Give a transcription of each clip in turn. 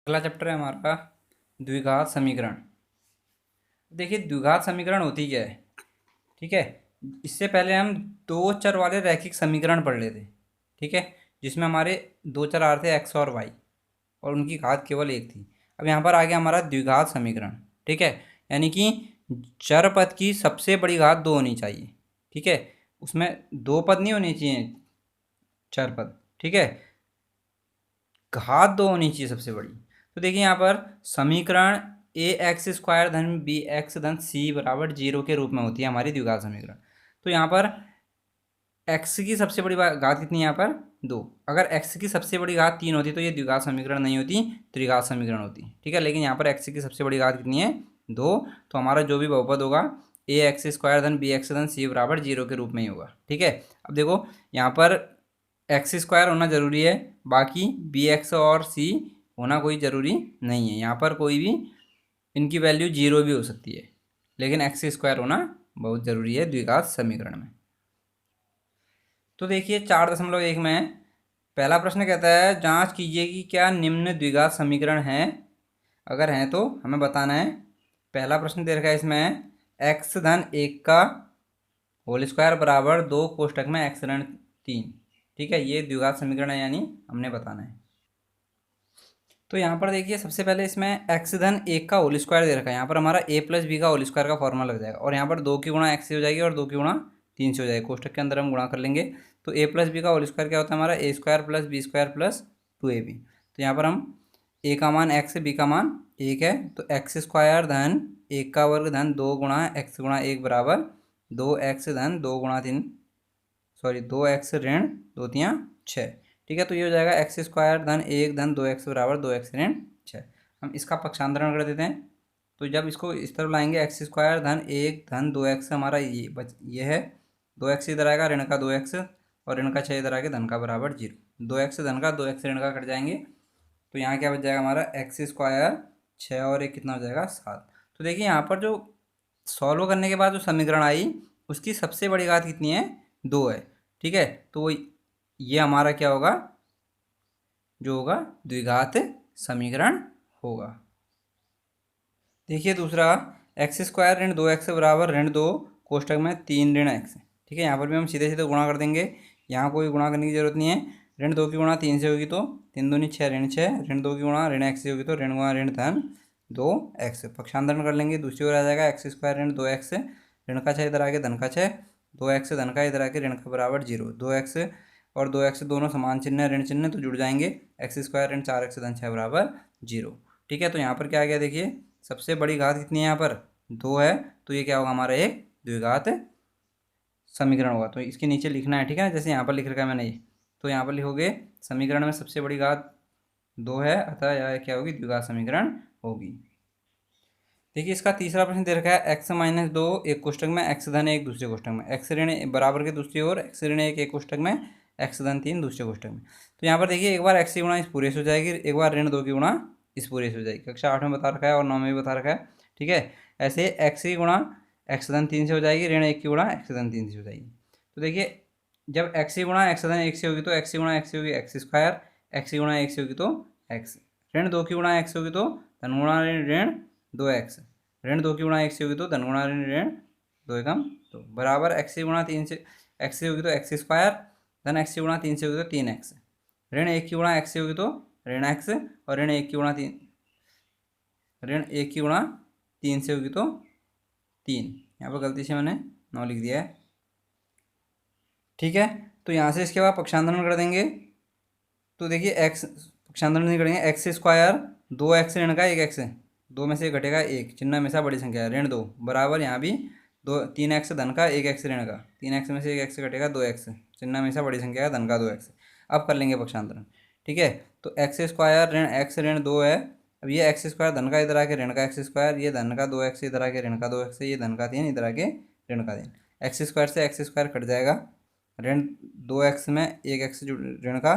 अगला चैप्टर है हमारा द्विघात समीकरण। देखिए द्विघात समीकरण होती क्या है, ठीक है। इससे पहले हम दो चर वाले रैखिक समीकरण पढ़ लेते, ठीक है, जिसमें हमारे दो चर आ रहे थे एक्स और वाई और उनकी घात केवल एक थी। अब यहाँ पर आ गया हमारा द्विघात समीकरण, ठीक है, यानी कि चर पद की सबसे बड़ी घात दो होनी चाहिए, ठीक है, उसमें दो पद नहीं होने चाहिए चर पद, ठीक है, घात दो होनी चाहिए सबसे बड़ी। तो देखिए यहाँ पर समीकरण ए एक्स स्क्वायर धन बी एक्स धन सी बराबर 0 के रूप में होती है हमारी द्विघात समीकरण। तो यहाँ पर एक्स की सबसे बड़ी घात कितनी है यहाँ पर दो। अगर एक्स की सबसे बड़ी घात तीन होती तो ये द्विघात समीकरण नहीं होती, त्रिघात समीकरण होती, ठीक है। लेकिन यहाँ पर एक्स की सबसे बड़ी घात कितनी है दो, तो हमारा जो भी बहुपद होगा ए एक्स स्क्वायर धन बी एक्स धन सी बराबर 0 के रूप में ही होगा, ठीक है। अब देखो यहाँ पर एक्स स्क्वायर होना जरूरी है, बाकी बी एक्स और सी होना कोई ज़रूरी नहीं है। यहाँ पर कोई भी इनकी वैल्यू 0 भी हो सकती है, लेकिन एक्स स्क्वायर होना बहुत ज़रूरी है द्विघात समीकरण में। तो देखिए 4.1 में पहला प्रश्न कहता है जांच कीजिए कि क्या निम्न द्विघात समीकरण हैं, अगर हैं तो हमें बताना है। पहला प्रश्न दे रखा है इसमें एक्स धन एक का होल स्क्वायर बराबर दो कोष्टक में एक्स ऋण तीन, ठीक है, ये द्विघात समीकरण है, यानी हमने बताना है। तो यहाँ पर देखिए सबसे पहले इसमें एक्स धन एक का होल स्क्वायर दे रखा है, यहाँ पर हमारा ए प्लस बी का होल स्क्वायर का फॉर्मूला लग जाएगा और यहाँ पर दो की गुणा एक्स से हो जाएगी और दो की गुणा तीन से हो जाएगी, कोष्टक के अंदर हम गुणा कर लेंगे। तो ए प्लस बी का होल स्क्वायर क्या होता है हमारा A square plus B square plus 2ab। तो यहाँ पर हम ए का मान एक्स बी का मान एक है, तो एक्स स्क्वायर धन एक का वर्ग धन दो गुणा एक्स गुणा एक बराबर दो एक्स धन दो गुणा तीन, सॉरी दो एक्स ऋण दो तियाँ छः, ठीक है। तो ये हो जाएगा एक्स स्क्वायर धन एक धन दो एक्स बराबर दो एक्स ऋण छः। हम इसका पक्षांतरण कर देते हैं, तो जब इसको इस तरफ लाएंगे एक्स स्क्वायर धन एक धन दो एक्स हमारा ये है, दो एक्स इधर आएगा ऋण का दो एक्स और ऋण का छः इधर आके धन का बराबर 0, दो एक्स धन का दो एक्स ऋण का कट जाएंगे, तो यहाँ क्या बच जाएगा हमारा एक्स स्क्वायर छः और एक कितना हो जाएगा 7। तो देखिए यहाँ पर जो सॉल्व करने के बाद जो समीकरण आई उसकी सबसे बड़ी घात कितनी है दो है, ठीक है। तो ये हमारा क्या होगा, जो होगा द्विघात समीकरण होगा। देखिए दूसरा एक्स स्क्वायर ऋण दो एक्स बराबर ऋण दो कोष्टक में तीन ऋण एक्स, ठीक है। यहाँ पर भी हम सीधे सीधे गुणा कर देंगे, यहाँ कोई गुणा करने की जरूरत नहीं है। ऋण दो की गुणा तीन से होगी तो तीन दूनी छः ऋण छः, ऋण दो की गुणा ऋण एक्स से होगी तो ऋण गुणा ऋण धन दो एक्स, पक्षांतरण कर लेंगे, दूसरी ओर आ जाएगा एक्स स्क्वायर ऋण दो एक्स, ऋण का छः इधर आके धन का छः, दो एक्स धन का इधर आके ऋण का बराबर 0, दो एक्स और दो एक्स दोनों समान चिन्ह ऋण चिन्ह तो जुड़ जाएंगे, एक्स स्क्वायर ऋण चार एक्स धन छः बराबर 0, ठीक है। तो यहाँ पर क्या आ गया देखिए सबसे बड़ी घात कितनी है यहाँ पर दो है, तो ये क्या होगा हमारा एक द्विघात समीकरण होगा। तो इसके नीचे लिखना है, ठीक है, जैसे यहाँ पर लिख रखा है मैंने ये, तो यहाँ पर लिखोगे समीकरण में सबसे बड़ी घात दो है, अतः यह क्या होगी द्विघात समीकरण होगी। देखिए इसका तीसरा प्रश्न दे रखा है एक्स माइनस दो एक कोष्टक में एक्स धन एक दूसरे कोष्टक में, एक्स ऋण बराबर के दूसरी ओर एक्स ऋण एक कोष्टक में एक्स धन तीन दूसरे कोष्टक में। तो यहाँ पर देखिए एक बार एक्स की गुणा इस पूरे से हो जाएगी, एक बार ऋण दो की गुणा इस पूरे से हो जाएगी, कक्षा 8 में बता रखा है और 9 में भी बता रखा है, ठीक है। ऐसे एक्स की गुणा एक्स धन तीन से हो जाएगी, ऋण एक की गुणा एक्स धन तीन से हो जाएगी। तो देखिए जब एक्स की गुणा एक्स धन एक से होगी तो एक्स की गुणा एक्स से होगी एक्स स्क्वायर, एक्स की गुणा एक से होगी तो एक्स, ऋण दो की गुणा एक्स होगी तो धन गुणा ऋण दो एक्स, ऋण दो की गुणा एक से होगी तो धन गुणा ऋण दो एकम दो बराबर एक्स की गुणा तीन से एक्स से होगी तो एक्स स्क्वायर धन एक्स की गुणा तीन से होगी तो तीन एक्स, ऋण एक की गुणा एक्स से होगी तो ऋण एक्स और ऋण एक की गुणा तीन, ऋण एक की गुणा तीन से होगी तो तीन, यहाँ पर गलती से मैंने 9 लिख दिया है, ठीक है। तो यहाँ से इसके बाद पक्षांतरण कर देंगे, तो देखिए एक्स पक्षांतरण नहीं करेंगे, एक्स स्क्वायर दो एक्स ऋण का एक एक्स, दो में से घटेगा एक, चिन्ह हमेशा बड़ी संख्या है ऋण दो बराबर यहाँ भी दो तीन एक्स धन का एक एक्स ऋण का, तीन एक्स में से एक एक्स घटेगा दो एक्स, चिन्ह हमेशा बड़ी संख्या है धन का दो एक्स। अब कर लेंगे पक्षांतरण, ठीक है। तो एक्स स्क्वायर ऋण एक्स ऋण दो है, अब ये एक्स स्क्वायर धन का इधर आके ऋण का एक्स स्क्वायर, ये धन का दो एक्स इधर आके ऋण का दो एक्स, ये धन का तीन इधर आके ऋण का तीन, एक्स स्क्वायर से एक्स स्क्वायर कट जाएगा, ऋण दो एक्स में एक एक्स ऋण का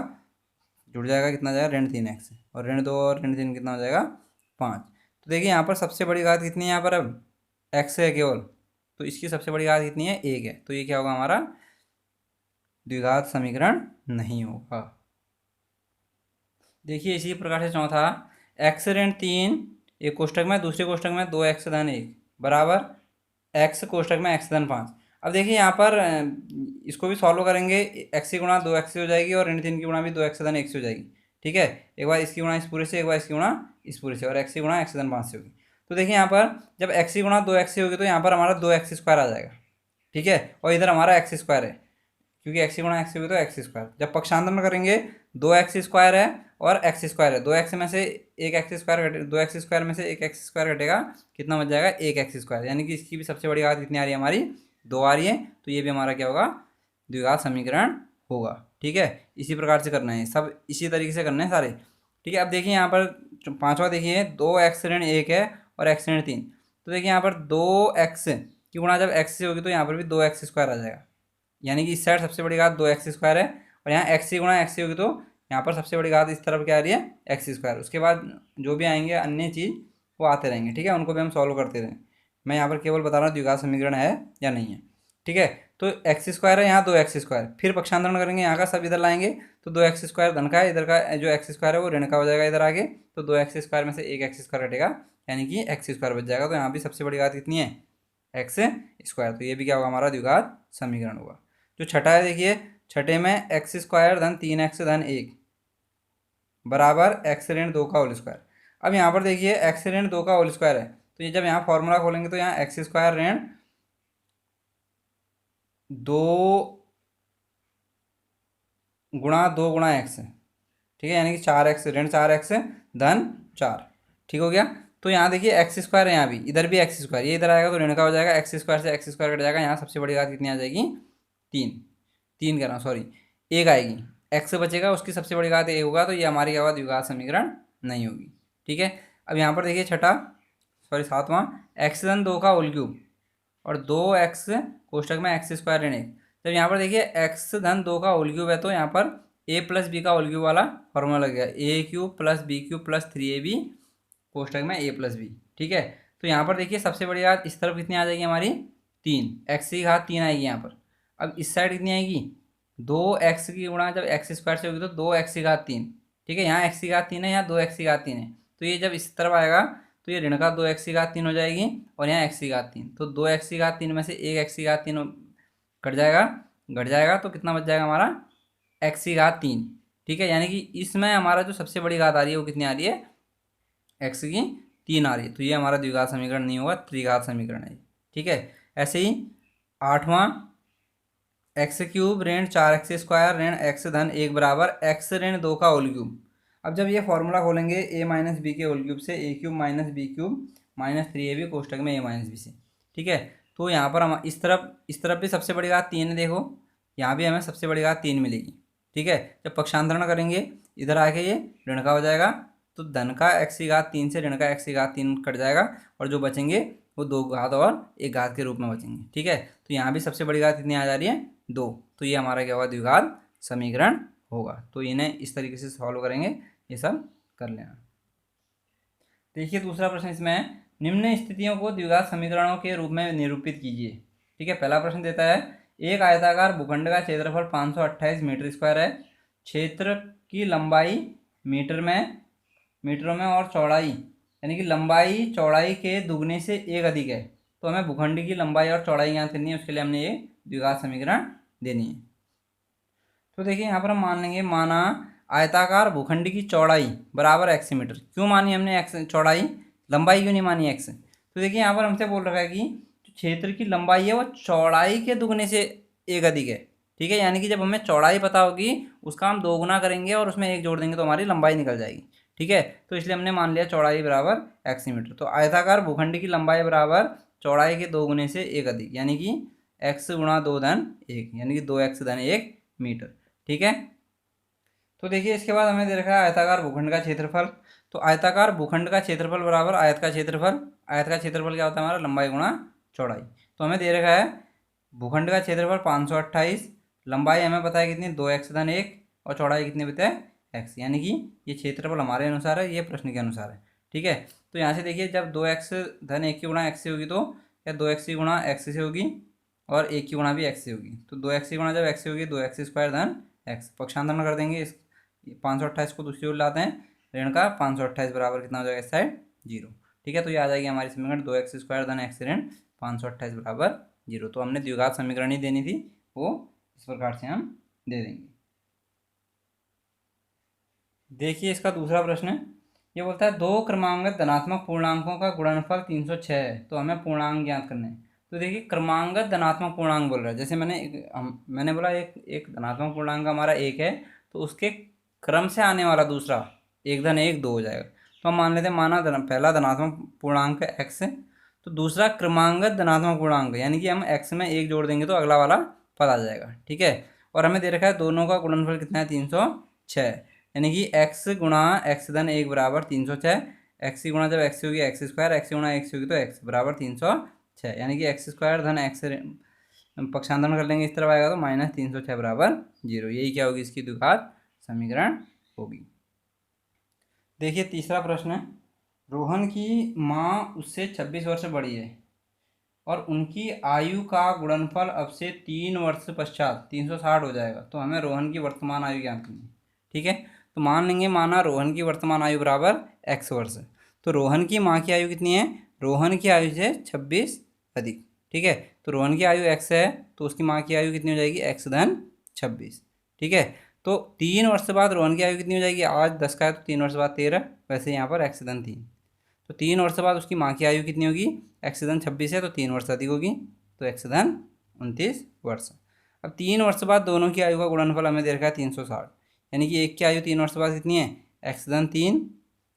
जुड़ जाएगा, कितना जाएगा ऋण तीन एक्स, और ऋण दो और ऋण तीन कितना हो जाएगा 5। तो देखिए यहाँ पर सबसे बड़ी घात कितनी है, यहाँ पर अब एक्स है केवल, तो इसकी सबसे बड़ी घात कितनी है एक है, तो ये क्या होगा हमारा द्विघात समीकरण नहीं होगा। देखिए इसी प्रकार से चौथा एक्स ऋण 3 एक कोष्टक में, दूसरे कोष्टक में 2x धन 1 बराबर एक्स कोष्टक में x धन 5। अब देखिए यहाँ पर इसको भी सॉल्व करेंगे, एक्स की गुणा 2x से हो जाएगी और ऋण 3 की गुणा भी 2x धन 1 से हो जाएगी। ठीक है, एक बार इसकी गुणा इस पूरे से, एक बार इसकी गुणा इस पूरे से, और x की गुणा x धन 5 से होगी। तो देखिए यहाँ पर जब x की गुणा 2x से होगी तो यहाँ पर हमारा 2x² आ जाएगा। ठीक है, और इधर हमारा x² है, क्योंकि x की गुणा x होगी तो x²। जब पक्षांतरण करेंगे 2x² है और x² है, 2x में से एक x² घटे, 2x² में से एक x² घटेगा, कितना बच जाएगा, एक x²। यानी कि इसकी भी सबसे बड़ी घात कितनी आ रही है, हमारी 2 आ रही है। तो ये भी हमारा क्या होगा, द्विघात समीकरण होगा। ठीक है, इसी प्रकार से करना है, सब इसी तरीके से करना है सारे। ठीक है, अब देखिए यहाँ पर पांचवा देखिए 2x ऋण 1 है और x ऋण 3। तो देखिए यहाँ पर 2x की गुणा जब x से होगी तो यहाँ पर भी 2x² आ जाएगा, यानी कि इस साइड सबसे बड़ी घात 2x² है, और यहाँ x की गुणा x से होगी तो यहाँ पर सबसे बड़ी घात इस तरफ क्या आ रही है, x²। उसके बाद जो भी आएंगे अन्य चीज़ वो आते रहेंगे। ठीक है, उनको भी हम सॉल्व करते रहें। मैं यहाँ पर केवल बता रहा हूँ द्विघात समीकरण है या नहीं है। ठीक है, तो x² है, यहाँ 2x², फिर पक्षांतरण करेंगे, यहाँ का सब इधर लाएंगे तो 2x² धन का है, इधर का जो x² है वो ऋण का हो जाएगा इधर आगे, तो 2x² में से एक x² घटेगा, यानी कि x² बच जाएगा। तो यहाँ भी सबसे बड़ी घात कितनी है, x²। तो ये भी क्या होगा, हमारा द्विघात समीकरण होगा। जो छठा है देखिए, छठे में x² धन 3x धन 1 बराबर x ऋण 2 का होल स्क्वायर। अब यहाँ पर देखिए x ऋण 2 का होल स्क्वायर है, तो ये जब यहाँ फॉर्मूला खोलेंगे तो यहाँ x² ऋण 2 गुणा 2 गुणा x, ठीक है, यानी कि 4x ऋण 4x धन 4। ठीक हो गया। तो यहाँ देखिए x² है, यहाँ भी इधर भी x², ये इधर आएगा तो ऋण का हो जाएगा, x² से x² कट जाएगा, यहाँ सबसे बड़ी घात कितनी आ जाएगी, 3 कह रहा हूँ सॉरी, 1 आएगी, x बचेगा, उसकी सबसे बड़ी घात 1 होगा, तो ये हमारी क्या होगा, द्विघात समीकरण नहीं होगी। ठीक है, अब यहाँ पर देखिए छठा सॉरी सातवां, x धन 2 का होल क्यूब और 2x कोष्टक में x² ऋण 1। जब यहाँ पर देखिए x धन 2 का होल क्यूब है तो यहाँ पर a प्लस बी का होल क्यूब वाला फॉर्मूला लग गया, a³ plus b³ plus 3ab कोष्टक में a प्लस बी। ठीक है, तो यहाँ पर देखिए सबसे बड़ी घात इस तरफ कितनी आ जाएगी, हमारी 3, x की घात 3 आएगी यहाँ पर। अब इस साइड कितनी आएगी, 2x की गुणा जब x² से होगी तो 2x की घात 3। ठीक है, यहाँ x की घात 3 है, यहाँ 2x की घात 3 है, तो ये जब इस तरफ आएगा तो ये ऋण का 2x की घात 3 हो जाएगी, और यहाँ x की घात 3, तो 2x की घात 3 में से एक x की घात 3 कट जाएगा, घट जाएगा, तो कितना बच जाएगा हमारा, x की घात 3। ठीक है, यानी कि इसमें हमारा जो सबसे बड़ी घात आ रही है वो कितनी आ रही है, x की 3 आ रही है। तो ये हमारा द्विघात समीकरण नहीं होगा, त्रिघात समीकरण है। ठीक है, ऐसे ही आठवां, x³ ऋण 4x² ऋण x धन 1 बराबर x ऋण 2 का होल क्यूब। अब जब ये फॉर्मूला खोलेंगे a माइनस बी के होल क्यूब से, a³ minus b³ minus 3ab कोष्टक में a माइनस बी से। ठीक है, तो यहाँ पर हम इस तरफ भी सबसे बड़ी घात 3 है, देखो यहाँ भी हमें सबसे बड़ी घात 3 मिलेगी। ठीक है, जब पक्षांतरण करेंगे इधर आके ये ऋण का हो जाएगा, तो धन का x की घात 3 से ऋण का x की घात 3 कट जाएगा, और जो बचेंगे वो 2 घात और 1 घात के रूप में बचेंगे। ठीक है, तो यहाँ भी सबसे बड़ी घात कितनी आ जा रही है, 2। तो ये हमारा क्या होगा, द्विघात समीकरण होगा। तो इन्हें इस तरीके से सॉल्व करेंगे, ये सब कर लेना। देखिए दूसरा प्रश्न इसमें है, निम्न स्थितियों को द्विघात समीकरणों के रूप में निरूपित कीजिए। ठीक है, पहला प्रश्न देता है, एक आयताकार भूखंड का क्षेत्रफल 528 मीटर स्क्वायर है, क्षेत्र की लंबाई मीटरों में और चौड़ाई यानी कि लंबाई चौड़ाई के दुगने से एक अधिक है। तो हमें भूखंड की लंबाई और चौड़ाई ज्ञात करनी है, उसके लिए हमने ये द्विघात समीकरण देनी है। तो देखिए यहाँ पर हम मान लेंगे, माना आयताकार भूखंड की चौड़ाई बराबर x मीटर। क्यों मानी हमने x चौड़ाई, लंबाई क्यों नहीं मानी x? तो देखिए यहाँ पर हमसे बोल रखा है कि जो क्षेत्र की लंबाई है वो चौड़ाई के दुगने से एक अधिक है। ठीक है, यानी कि जब हमें चौड़ाई पता होगी उसका हम 2 गुना करेंगे और उसमें 1 जोड़ देंगे तो हमारी लंबाई निकल जाएगी। ठीक है, तो इसलिए हमने मान लिया चौड़ाई बराबर x मीटर। तो आयताकार भूखंड की लंबाई बराबर चौड़ाई के 2 गुने से एक अधिक, यानी कि x गुणा 2 धन 1, यानी कि 2x धन 1 मीटर। ठीक है, तो देखिए इसके बाद हमें दे रखा है आयताकार भूखंड का क्षेत्रफल। तो आयताकार भूखंड का क्षेत्रफल बराबर आयत का क्षेत्रफल। आयत का क्षेत्रफल क्या होता है, हमारा लंबाई गुणा चौड़ाई। तो हमें दे रखा है भूखंड का क्षेत्रफल 528, लंबाई हमें पता है कितनी, 2x धन 1, और चौड़ाई कितनी पता है, x, यानी कि ये क्षेत्रफल हमारे अनुसार है, ये प्रश्न के अनुसार है। ठीक है, तो यहाँ से देखिए जब 2x धन 1 की गुणा x से होगी तो क्या 2x की गुणा x से होगी और 1 की गुणा भी x से होगी। तो 2x की गुणा जब x से होगी 2x² धन x, पक्षांतरण कर देंगे, इस 528 को दूसरी ओर लाते हैं, ऋण का 528 बराबर कितना हो जाएगा इस साइड 0। ठीक है, तो ये आ जाएगी हमारी समीकरण 2x² धन x ऋण 528 बराबर 0। तो हमने द्विघात समीकरण ही देनी थी, वो इस प्रकार से हम दे देंगे। देखिए इसका दूसरा प्रश्न है, ये बोलता है दो क्रमांगत धनात्मक पूर्णांकों का गुणनफल 306 है, तो हमें पूर्णांक ज्ञात करने हैं। तो देखिए क्रमांगत धनात्मक पूर्णांक बोल रहा है, जैसे मैंने बोला एक धनात्मक पूर्णांक हमारा 1 है, तो उसके क्रम से आने वाला दूसरा 1 धन 1 2 हो जाएगा। तो हम मान लेते हैं पहला धनात्मक पूर्णांक है x, तो दूसरा क्रमांगत धनात्मक पूर्णांक, यानी कि हम x में 1 जोड़ देंगे तो अगला वाला पद आ जाएगा। ठीक है, और हमें दे रखा है दोनों का गुणनफल कितना है 306, यानी कि x गुणा x धन 1 बराबर 306, x की गुणा जब x होगी x स्क्वायर, x गुणा x होगी तो x बराबर 306, यानी कि x स्क्वायर धन x पक्षांतरण कर लेंगे इस तरफ आएगा तो -306 बराबर 0। यही क्या होगी इसकी द्विघात समीकरण होगी। देखिए तीसरा प्रश्न है, रोहन की माँ उससे 26 वर्ष बड़ी है और उनकी आयु का गुणनफल अब से 3 वर्ष पश्चात 360 हो जाएगा, तो हमें रोहन की वर्तमान आयु ज्ञात करनी है। ठीक है, तो मान लेंगे माना रोहन की वर्तमान आयु बराबर x वर्ष, तो रोहन की माँ की आयु कितनी है, रोहन की आयु से 26 अधिक। ठीक है, तो रोहन की आयु x है, तो उसकी माँ की आयु कितनी हो जाएगी x धन 26। ठीक है, तो 3 वर्ष बाद रोहन की आयु कितनी हो जाएगी, आज 10 का है तो 3 वर्ष बाद 13, वैसे यहाँ पर x धन 3, तो 3 वर्ष बाद उसकी माँ की आयु कितनी होगी, x धन 26 है तो 3 वर्ष अधिक होगी, तो x धन 29 वर्ष। अब 3 वर्ष बाद दोनों की आयु का गुणनफल हमें दे रखा है 360, यानी कि एक की आयु 3 वर्ष बाद कितनी है x धन 3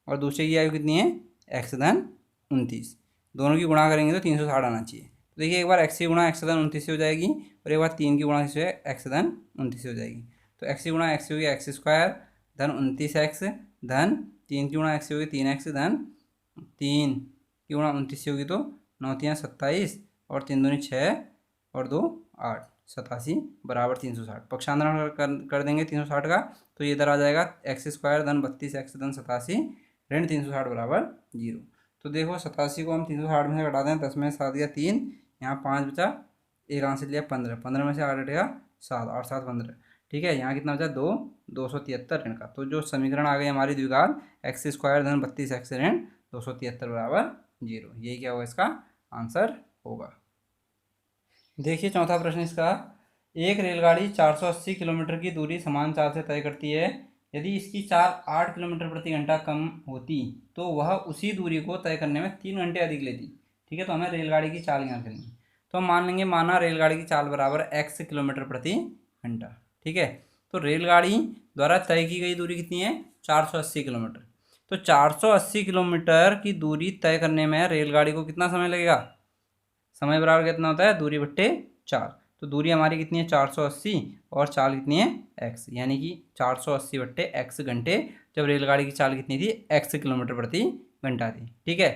और दूसरे की आयु कितनी है x धन 29, दोनों की गुणा करेंगे तो 360 आना चाहिए। तो देखिए एक बार x की गुणा x धन 29 से हो जाएगी और एक बार 3 की गुणा से x धन 29 से हो जाएगी, तो x की गुणा x होगी x स्क्वायर धन 29x धन 3 की गुणा x होगी 3x धन 3 की गुणा 29 से होगी तो 9 3 27 और 3 दूनी 6 और 2 8 87 बराबर 360। पक्षांतरण कर देंगे 360 का, तो ये इधर आ जाएगा x स्क्वायर धन 32x धन 87 ऋण 360 बराबर 0। तो देखो 87 को हम 360 में से घटा दें, 10 में 7 गया 3, यहाँ 5 बचा, एक आंसर लिया 15, 15 में से 8 हटेगा 7, 8 7 15। ठीक है, यहाँ कितना बचा 2, 273 ऋण का। तो जो समीकरण आ गई हमारी द्विघात x स्क्वायर धन 32x ऋण 273 बराबर 0, यही क्या होगा इसका आंसर होगा। देखिए चौथा प्रश्न इसका, एक रेलगाड़ी 480 किलोमीटर की दूरी समान चाल से तय करती है, यदि इसकी चाल 8 किलोमीटर प्रति घंटा कम होती तो वह उसी दूरी को तय करने में 3 घंटे अधिक लेती। ठीक है, तो हमें रेलगाड़ी की चाल ज्ञात करनी है, तो हम मान लेंगे माना रेलगाड़ी की चाल बराबर x किलोमीटर प्रति घंटा। ठीक है, तो रेलगाड़ी द्वारा तय की गई दूरी कितनी है 480 किलोमीटर, तो 480 किलोमीटर की दूरी तय करने में रेलगाड़ी को कितना समय लगेगा, समय बराबर कितना होता है दूरी बट्टे 4, तो दूरी हमारी कितनी है 480 और चाल कितनी है x, यानी कि 480 बट्टे x घंटे, जब रेलगाड़ी की चाल कितनी थी x किलोमीटर प्रति घंटा थी। ठीक है,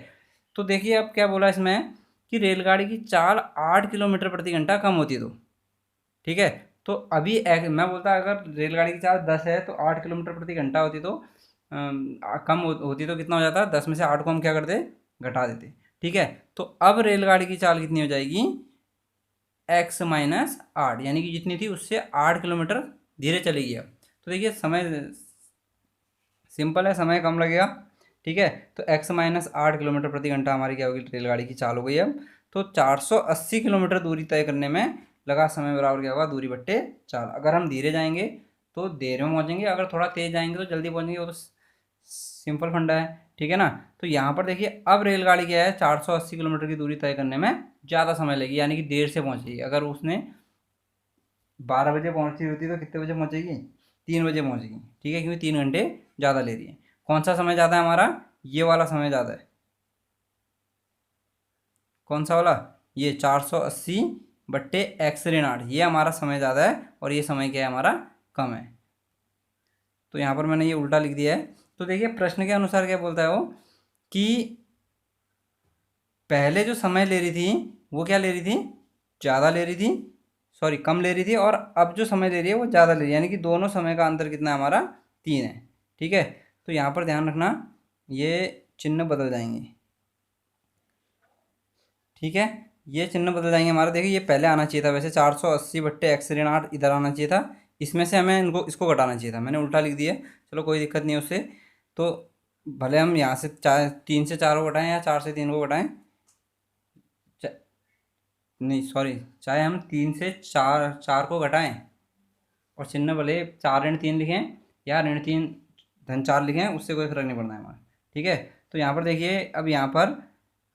तो देखिए अब क्या बोला इसमें कि रेलगाड़ी की चाल 8 किलोमीटर प्रति घंटा कम होती तो। ठीक है, तो अभी मैं बोलता अगर रेलगाड़ी की चाल 10 है तो 8 किलोमीटर प्रति घंटा होती तो कम होती तो कितना हो जाता, 10 में से 8 को हम क्या करते घटा देते। ठीक है, तो अब रेलगाड़ी की चाल कितनी हो जाएगी x माइनस 8, यानी कि जितनी थी उससे 8 किलोमीटर धीरे चलेगी। अब तो देखिए समय सिंपल है, समय कम लगेगा। ठीक है, तो x माइनस 8 किलोमीटर प्रति घंटा हमारी क्या होगी रेलगाड़ी की चाल हो गई। अब तो 480 किलोमीटर दूरी तय करने में लगा समय बराबर क्या होगा दूरी बट्टे चाल। अगर हम धीरे जाएंगे तो देर में पहुँचेंगे, अगर थोड़ा तेज जाएंगे तो जल्दी पहुँचेंगे, वो तो सिंपल फंडा है। ठीक है ना, तो यहाँ पर देखिए अब रेलगाड़ी क्या है 480 किलोमीटर की दूरी तय करने में ज़्यादा समय लगेगी, यानी कि देर से पहुँचेगी। अगर उसने 12 बजे पहुँची होती तो कितने बजे पहुँचेगी 3 बजे पहुँचेगी। ठीक है, क्योंकि 3 घंटे ज़्यादा ले रही है। कौन सा समय ज़्यादा है हमारा, ये वाला समय ज़्यादा है। कौन सा वाला, ये 480 बट्टे x ऋण 8, ये हमारा समय ज़्यादा है और ये समय क्या है हमारा कम है। तो यहाँ पर मैंने ये उल्टा लिख दिया है। तो देखिए प्रश्न के अनुसार क्या बोलता है वो कि पहले जो समय ले रही थी वो क्या ले रही थी, ज़्यादा ले रही थी, सॉरी कम ले रही थी, और अब जो समय ले रही है वो ज़्यादा ले रही है, यानी कि दोनों समय का अंतर कितना है हमारा 3 है। ठीक है, तो यहाँ पर ध्यान रखना ये चिन्ह बदल जाएंगे। ठीक है, ये चिन्ह बदल जाएंगे हमारा। देखिए ये पहले आना चाहिए था, वैसे 480 बट्टे x ऋण 8 इधर आना चाहिए था, इसमें से हमें इसको घटाना चाहिए था, मैंने उल्टा लिख दिया। चलो कोई दिक्कत नहीं है उससे। तो भले हम यहाँ से 3 से 4 को घटाएं या 4 से 3 को घटाएं, नहीं सॉरी, चाहे हम 3 से 4 को घटाएं और चिन्ह भले 4-3 लिखें या ऋण 3 धन 4 लिखें, उससे कोई फर्क नहीं पड़ना है हमारा। ठीक है, तो यहाँ पर देखिए, अब यहाँ पर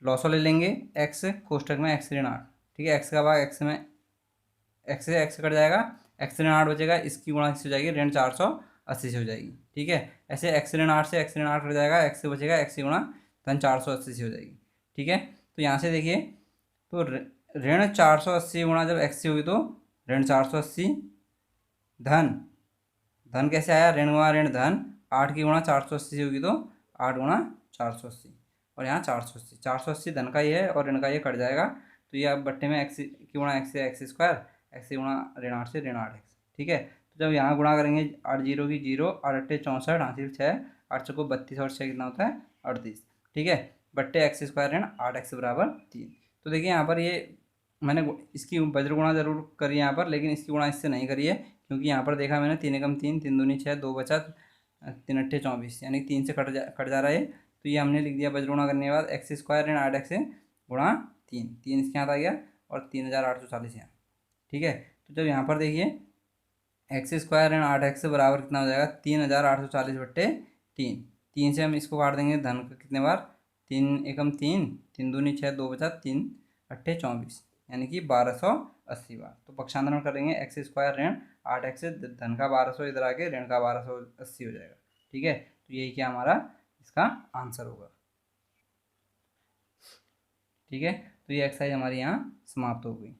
लॉसो ले लेंगे, एक्स कोष्टक में x-8। ठीक है, एक्स का भाग एक्स में, एक्स से एक्स कट जाएगा, x-8 बचेगा, इसकी गुणा किससे हो जाएगी, ऋण 480 से हो जाएगी। ठीक है, ऐसे x-8 से x-8 कट जाएगा, एक्स से बचेगा, एक्स की गुणा धन 480 से हो जाएगी। ठीक है, तो यहाँ से देखिए, तो ऋण 480 गुणा जब एक्स से होगी तो ऋण 480 धन, धन कैसे आया, ऋण गुणा ऋण धन, 8 की गुणा 480 से होगी तो 8 गुणा 480, और यहाँ 480 धन का ये है और ऋण का ये कट जाएगा, तो ये अब बट्टे में एक्स की गुणा एक्स से एक्स स्क्वायर, एक्स की गुणा ऋण 8 से ऋण 8 एक्स। ठीक है, तो जब यहाँ गुणा करेंगे 8 जीरो की जीरो, 8 8 64, 8 6, 8 चौको 32 और 6 कितना होता है 38। ठीक है, बट्टे एक्स स्क्वायर ऋण 8 एक्स बराबर 3। तो देखिए यहाँ पर ये मैंने इसकी वज्र गुणा जरूर करी यहाँ पर, लेकिन इसकी गुणा इससे नहीं करी है, क्योंकि यहाँ पर देखा मैंने 3 एकम 3, 3 दूनी 6, 2 बचा, 3 अट्ठे 24, यानी 3 से कट जा रहा है, तो ये हमने लिख दिया वज्र गुणा करने के बाद एक्स स्क्वायर ऋण 8 एक्स से गुणा 3 इसके यहाँ आ गया, और 3840 यहाँ। ठीक है, तो जब यहाँ पर देखिए एक्स स्क्वायर ऋण 8 एक्स से बराबर कितना हो जाएगा, 3840/3। 3 से हम इसको काट देंगे धन का कितने बार, 3 एकम 3, 3 दूनी 6, 2 बचा, 3 अट्ठे 24, यानी कि 1280 बार। तो पक्षांतरण करेंगे एक्स स्क्वायर ऋण 8 एक्स से, धन का 1200 इधर आके ऋण का 1280 हो जाएगा। ठीक है, तो यही क्या हमारा इसका आंसर होगा। ठीक है, तो ये एक्सरसाइज हमारी यहाँ समाप्त हो गई।